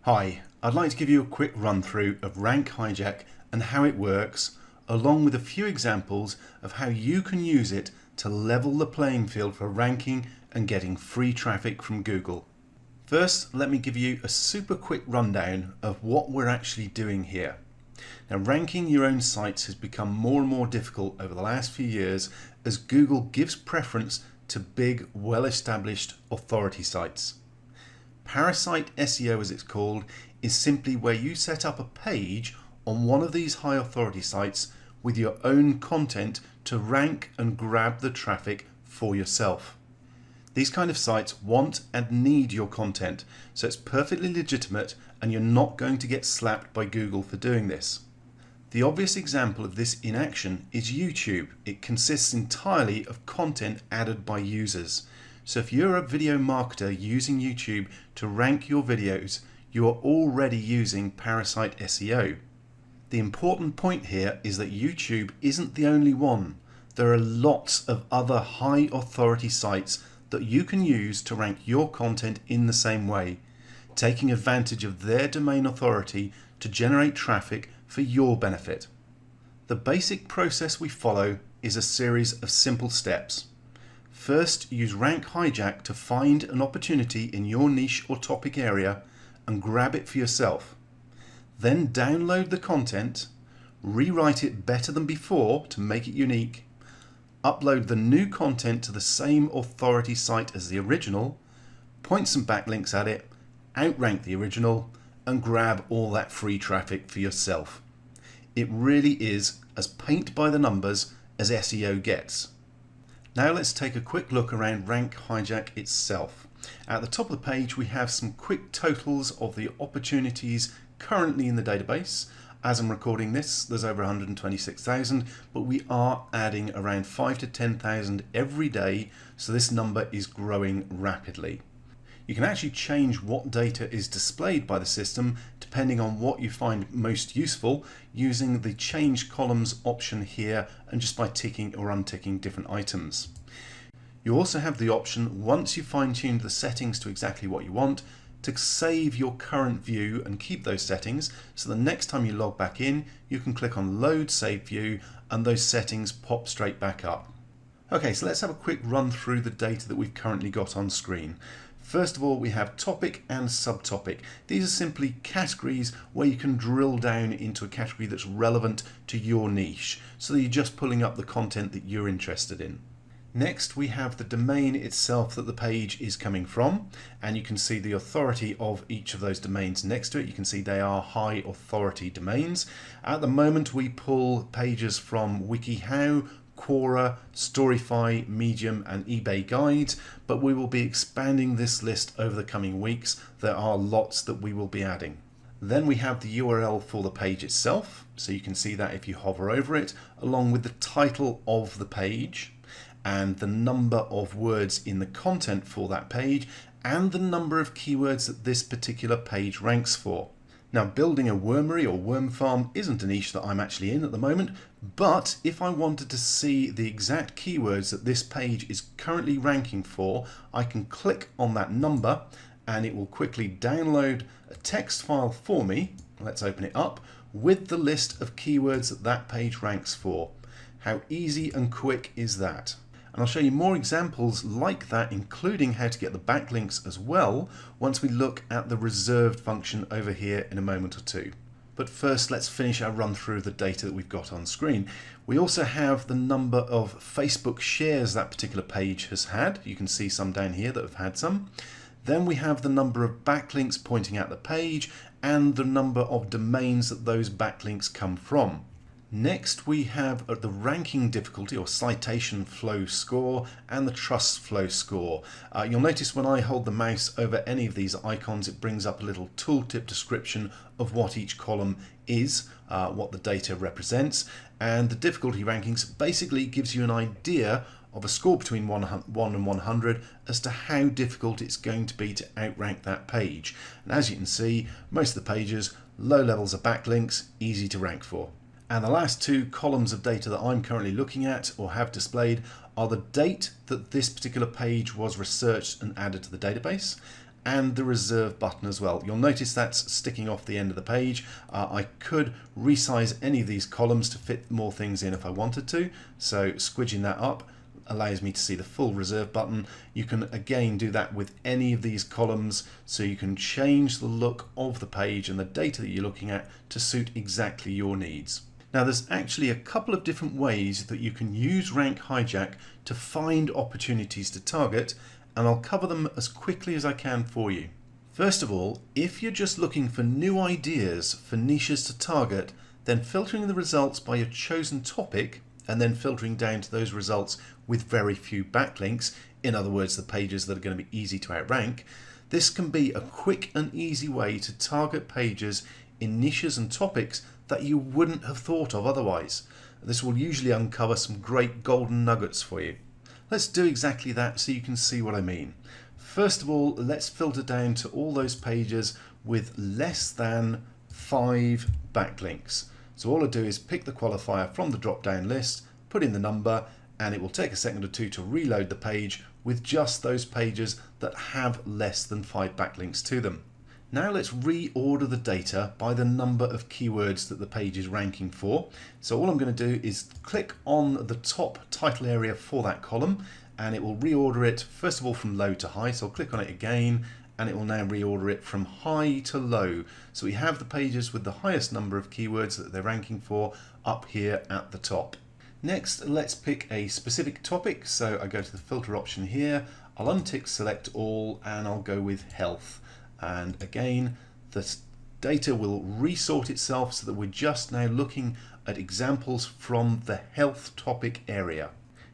Hi, I'd like to give you a quick run through of Rank Hijack and how it works, along with a few examples of how you can use it to level the playing field for ranking and getting free traffic from Google. First, let me give you a super quick rundown of what we're actually doing here. Now, ranking your own sites has become more and more difficult over the last few years as Google gives preference to big, well-established authority sites. Parasite SEO, as it's called, is simply where you set up a page on one of these high authority sites with your own content to rank and grab the traffic for yourself. These kind of sites want and need your content, so it's perfectly legitimate and you're not going to get slapped by Google for doing this. The obvious example of this in action is YouTube. It consists entirely of content added by users. So if you're a video marketer using YouTube to rank your videos, you are already using Parasite SEO. The important point here is that YouTube isn't the only one. There are lots of other high authority sites that you can use to rank your content in the same way, taking advantage of their domain authority to generate traffic for your benefit. The basic process we follow is a series of simple steps. First, use Rank Hijack to find an opportunity in your niche or topic area and grab it for yourself. Then download the content, rewrite it better than before to make it unique, upload the new content to the same authority site as the original, point some backlinks at it, outrank the original, and grab all that free traffic for yourself. It really is as paint by the numbers as SEO gets. Now let's take a quick look around Rank Hijack itself. At the top of the page we have some quick totals of the opportunities currently in the database. As I'm recording this, there's over 126,000, but we are adding around 5 to 10,000 every day, so this number is growing rapidly. You can actually change what data is displayed by the system depending on what you find most useful using the change columns option here and just by ticking or unticking different items. You also have the option, once you fine-tuned the settings to exactly what you want, to save your current view and keep those settings, so the next time you log back in you can click on Load Saved View and those settings pop straight back up. Okay, so let's have a quick run through the data that we've currently got on screen. First of all, we have topic and subtopic. These are simply categories where you can drill down into a category that's relevant to your niche, so that you're just pulling up the content that you're interested in. Next, we have the domain itself that the page is coming from, and you can see the authority of each of those domains next to it. You can see they are high authority domains. At the moment, we pull pages from WikiHow, Quora, Storyfy, Medium and eBay Guides, but we will be expanding this list over the coming weeks. There are lots that we will be adding. Then we have the URL for the page itself, so you can see that if you hover over it, along with the title of the page and the number of words in the content for that page and the number of keywords that this particular page ranks for. Now, building a wormery or worm farm isn't a niche that I'm actually in at the moment, but if I wanted to see the exact keywords that this page is currently ranking for, I can click on that number and it will quickly download a text file for me. Let's open it up with the list of keywords that that page ranks for. How easy and quick is that? And I'll show you more examples like that, including how to get the backlinks as well, once we look at the reserved function over here in a moment or two. But first, let's finish our run through the data that we've got on screen. We also have the number of Facebook shares that particular page has had. You can see some down here that have had some. Then we have the number of backlinks pointing at the page and the number of domains that those backlinks come from. Next, we have the ranking difficulty or citation flow score and the trust flow score. You'll notice when I hold the mouse over any of these icons, it brings up a little tooltip description of what each column is, what the data represents, and the difficulty rankings basically gives you an idea of a score between 1 and 100 as to how difficult it's going to be to outrank that page. And as you can see, most of the pages, low levels of backlinks, easy to rank for. And the last two columns of data that I'm currently looking at or have displayed are the date that this particular page was researched and added to the database and the reserve button as well. You'll notice that's sticking off the end of the page. I could resize any of these columns to fit more things in if I wanted to, so squidging that up allows me to see the full reserve button. You can again do that with any of these columns, so you can change the look of the page and the data that you're looking at to suit exactly your needs. Now there's actually a couple of different ways that you can use Rank Hijack to find opportunities to target, and I'll cover them as quickly as I can for you. First of all, if you're just looking for new ideas for niches to target, then filtering the results by your chosen topic and then filtering down to those results with very few backlinks, in other words the pages that are going to be easy to outrank, this can be a quick and easy way to target pages in niches and topics that you wouldn't have thought of otherwise. This will usually uncover some great golden nuggets for you. Let's do exactly that so you can see what I mean. First of all, let's filter down to all those pages with less than 5 backlinks. So all I do is pick the qualifier from the drop down list, put in the number, and it will take a second or two to reload the page with just those pages that have less than 5 backlinks to them. Now let's reorder the data by the number of keywords that the page is ranking for. So all I'm going to do is click on the top title area for that column, and it will reorder it first of all from low to high. So I'll click on it again, and it will now reorder it from high to low. So we have the pages with the highest number of keywords that they're ranking for up here at the top. Next, let's pick a specific topic. So I go to the filter option here, I'll untick select all, and I'll go with health. And again, the data will resort itself so that we're just now looking at examples from the health topic area.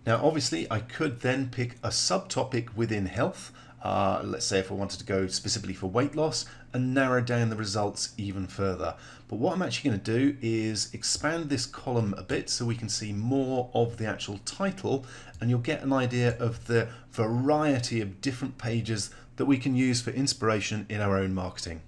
Now obviously I could then pick a subtopic within health. Let's say if I wanted to go specifically for weight loss and narrow down the results even further. But what I'm actually going to do is expand this column a bit so we can see more of the actual title, and you'll get an idea of the variety of different pages that we can use for inspiration in our own marketing.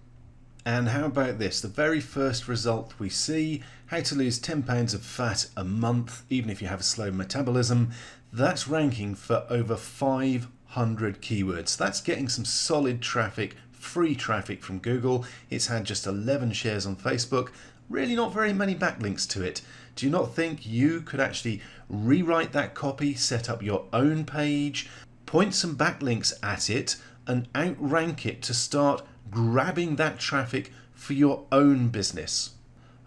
And how about this? The very first result we see, how to lose 10 pounds of fat a month, even if you have a slow metabolism. That's ranking for over 500 keywords. That's getting some solid traffic, free traffic from Google. It's had just 11 shares on Facebook, really not very many backlinks to it. Do you not think you could actually rewrite that copy, set up your own page, point some backlinks at it, and outrank it to start grabbing that traffic for your own business?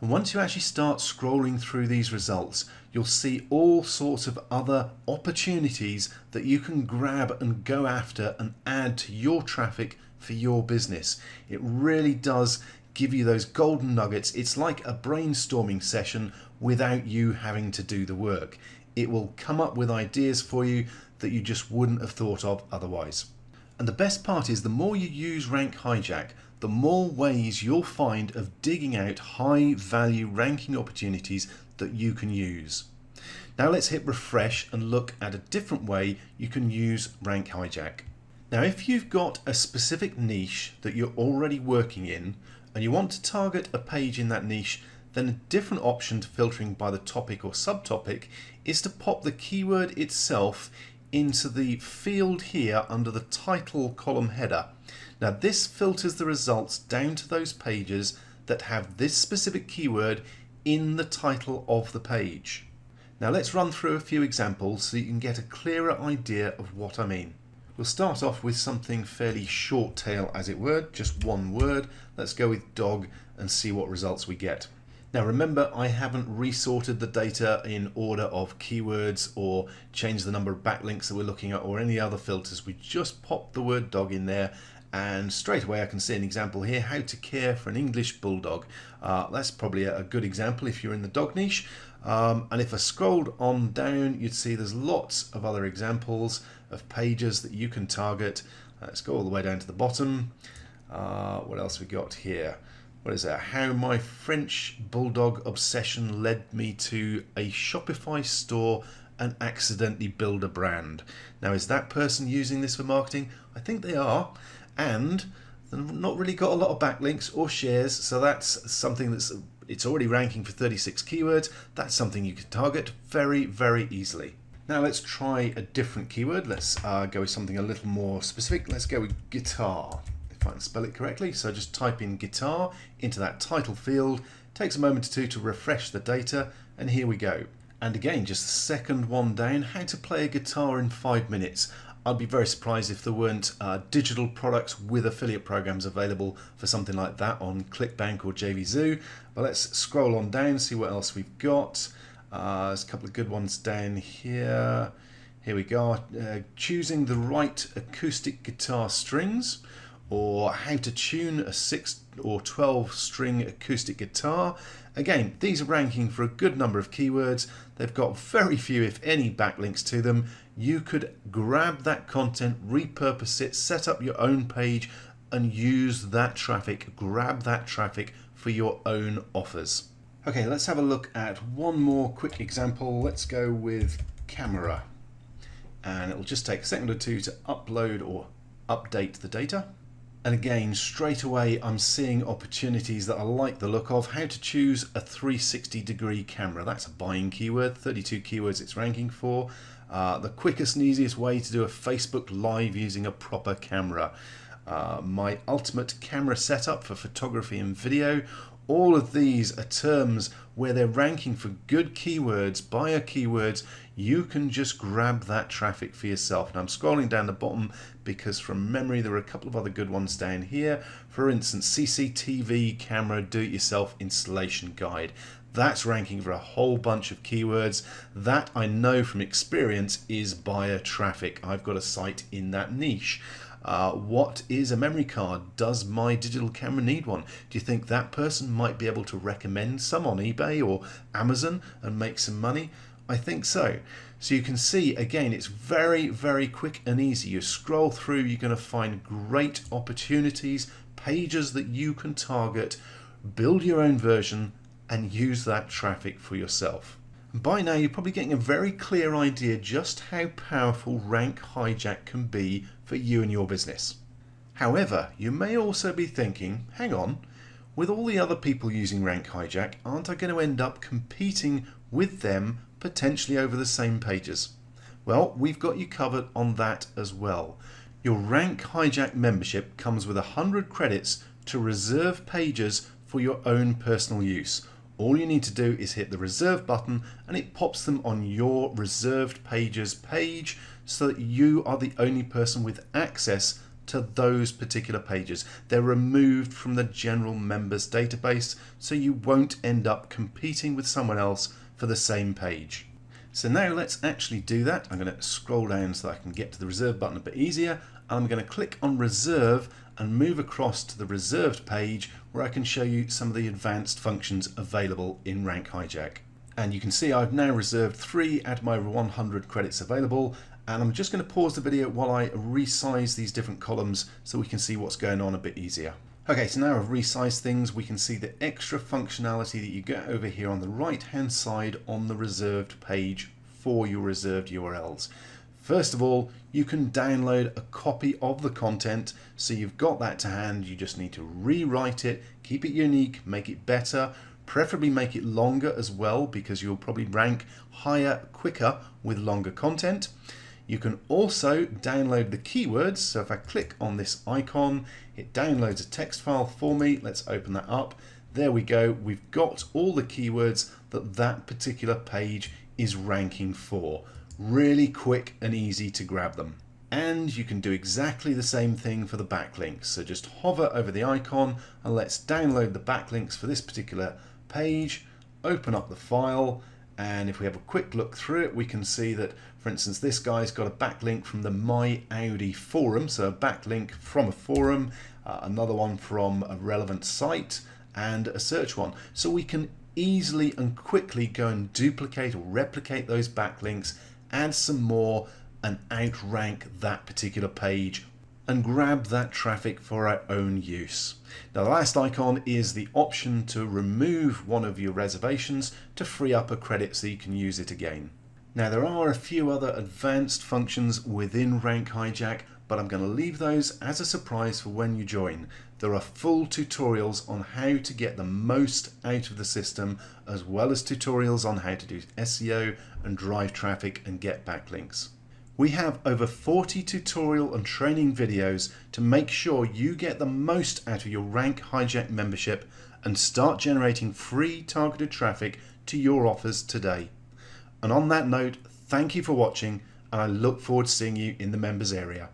And once you actually start scrolling through these results, you'll see all sorts of other opportunities that you can grab and go after and add to your traffic for your business. It really does give you those golden nuggets. It's like a brainstorming session without you having to do the work. It will come up with ideas for you that you just wouldn't have thought of otherwise. And the best part is the more you use Rank Hijack, the more ways you'll find of digging out high value ranking opportunities that you can use. Now let's hit refresh and look at a different way you can use Rank Hijack. Now if you've got a specific niche that you're already working in and you want to target a page in that niche, then a different option to filtering by the topic or subtopic is to pop the keyword itself into the field here under the title column header. Now this filters the results down to those pages that have this specific keyword in the title of the page. Now let's run through a few examples so you can get a clearer idea of what I mean. We'll start off with something fairly short tail, as it were, just one word. Let's go with dog and see what results we get. Now remember, I haven't resorted the data in order of keywords or changed the number of backlinks that we're looking at or any other filters. We just popped the word dog in there, and straight away I can see an example here, how to care for an English bulldog. That's probably a good example if you're in the dog niche. And if I scrolled on down, you'd see there's lots of other examples of pages that you can target. Let's go all the way down to the bottom. What else we got here? What is that? How my French bulldog obsession led me to a Shopify store and accidentally build a brand. Now, is that person using this for marketing? I think they are, and they've not really got a lot of backlinks or shares, so that's something it's already ranking for 36 keywords. That's something you can target very, very easily. Now let's try a different keyword. Let's go with something a little more specific. Let's go with guitar. if I can spell it correctly. So just type in guitar into that title field. Takes a moment or two to refresh the data, and here we go. And again, just the second one down, how to play a guitar in 5 minutes. I'd be very surprised if there weren't digital products with affiliate programs available for something like that on ClickBank or JVZoo. But let's scroll on down, see what else we've got. There's a couple of good ones down here. Here we go. Choosing the right acoustic guitar strings, or how to tune a 6 or 12 string acoustic guitar. Again, these are ranking for a good number of keywords. They've got very few, if any, backlinks to them. You could grab that content, repurpose it, set up your own page, and use that traffic, grab that traffic for your own offers. Okay, let's have a look at one more quick example. Let's go with camera. And it'll just take a second or two to upload or update the data. And again, straight away, I'm seeing opportunities that I like the look of. How to choose a 360-degree camera. That's a buying keyword, 32 keywords it's ranking for. The quickest and easiest way to do a Facebook Live using a proper camera. My ultimate camera setup for photography and video. All of these are terms where they're ranking for good keywords, buyer keywords. You can just grab that traffic for yourself. Now I'm scrolling down the bottom because from memory there are a couple of other good ones down here. For instance, CCTV camera do-it-yourself installation guide. That's ranking for a whole bunch of keywords. That I know from experience is buyer traffic. I've got a site in that niche. What is a memory card? Does my digital camera need one? Do you think that person might be able to recommend some on eBay or Amazon and make some money? I think so. So you can see, again, it's very, very quick and easy. You scroll through, you're going to find great opportunities, pages that you can target, build your own version, and use that traffic for yourself. By now, you're probably getting a very clear idea just how powerful Rank Hijack can be for you and your business. However, you may also be thinking, hang on, with all the other people using Rank Hijack, aren't I going to end up competing with them potentially over the same pages? Well, we've got you covered on that as well. Your Rank Hijack membership comes with 100 credits to reserve pages for your own personal use. All you need to do is hit the reserve button and it pops them on your reserved pages page so that you are the only person with access to those particular pages. They're removed from the general members database so you won't end up competing with someone else for the same page. So now let's actually do that. I'm going to scroll down so that I can get to the reserve button a bit easier. And I'm going to click on reserve and move across to the reserved page where I can show you some of the advanced functions available in Rank Hijack. And you can see I've now reserved 3 out of my 100 credits available, and I'm just going to pause the video while I resize these different columns so we can see what's going on a bit easier. Okay, so now I've resized things, we can see the extra functionality that you get over here on the right hand side on the reserved page for your reserved URLs. First of all, you can download a copy of the content, so you've got that to hand. You just need to rewrite it, keep it unique, make it better, preferably make it longer as well, because you'll probably rank higher quicker with longer content. You can also download the keywords. So if I click on this icon, it downloads a text file for me. Let's open that up. There we go. We've got all the keywords that that particular page is ranking for. Really quick and easy to grab them. And you can do exactly the same thing for the backlinks. So just hover over the icon and let's download the backlinks for this particular page, open up the file, and if we have a quick look through it, we can see that, for instance, this guy's got a backlink from the My Audi forum, so a backlink from a forum, another one from a relevant site, and a search one. So we can easily and quickly go and duplicate or replicate those backlinks, add some more, and outrank that particular page and grab that traffic for our own use. Now the last icon is the option to remove one of your reservations to free up a credit so you can use it again. Now there are a few other advanced functions within Rank Hijack, but I'm going to leave those as a surprise for when you join. There are full tutorials on how to get the most out of the system, as well as tutorials on how to do SEO and drive traffic and get backlinks. We have over 40 tutorial and training videos to make sure you get the most out of your Rank Hijack membership and start generating free targeted traffic to your offers today. And on that note, thank you for watching, and I look forward to seeing you in the members area.